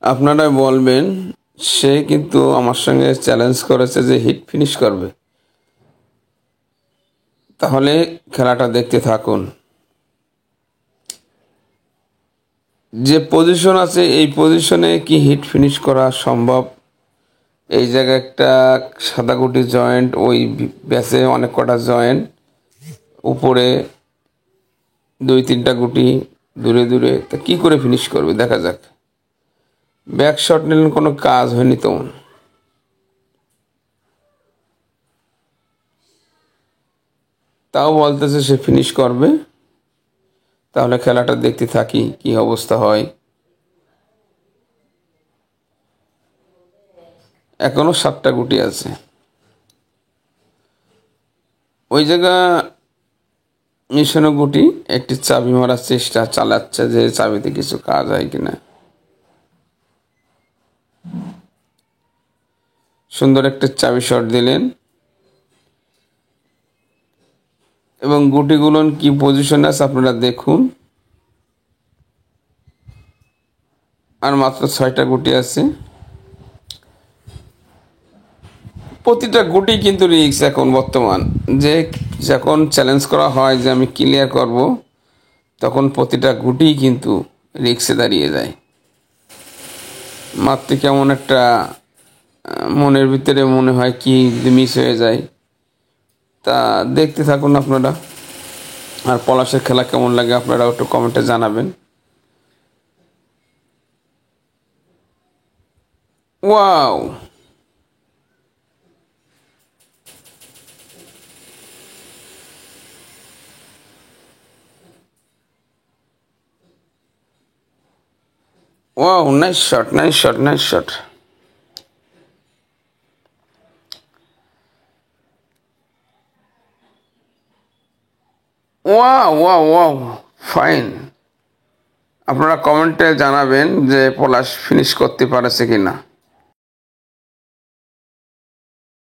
আপনারাই বলবেন, সে কিন্তু আমার সঙ্গে চ্যালেঞ্জ করেছে যে হিট ফিনিশ করবে। তাহলে খেলাটা দেখতে থাকুন। যে পজিশন আছে এই পজিশনে কি হিট ফিনিশ করা সম্ভব? এই জায়গায় একটা সাদা গুটি জয়েন্ট, ওই ব্যাসে অনেক কটা জয়েন্ট, উপরে 2-3টা গুটি, দূরে দূরে। তা কী করে ফিনিশ করবে দেখা যাক। ব্যাক শট নিলেন, কোনো কাজ হয়নি তেমন। তাও বলতেছে সে ফিনিশ করবে। তাহলে খেলাটা দেখতে থাকি কি অবস্থা হয়। এখনো 7টা গুটি আছে ওই জায়গা। মিশনো গুটি একটি চাবি মারার চেষ্টা চালাচ্ছে, যে চাবিতে কিছু কাজ হয় কিনা। সুন্দর একটা চাবি শট দিলেন, এবং গুটিগুলো কি পজিশনে আছে আপনারা দেখুন। আর মাত্র 6টা গুটি আছে। প্রতিটা গুটি কিন্তু রিস্ক এখন বর্তমান। যে যখন চ্যালেঞ্জ করা হয় যে আমি ক্লিয়ার করব, তখন প্রতিটা গুটি কিন্তু রিস্কে দাঁড়িয়ে যায়। মাত্র কেমন একটা মনের ভিতরে মনে হয় কি মিস হয়ে যায়। তা দেখতে থাকুন আপনারা। আর পলাশের খেলা কেমন লাগে আপনারা একটু কমেন্টে জানাবেন। Wow, wow, nice shot, nice shot, nice shot. Wow wow wow, fine. আপনারা কমেন্টে জানাবেন যে পলাশ ফিনিশ করতে পারেছে কিনা।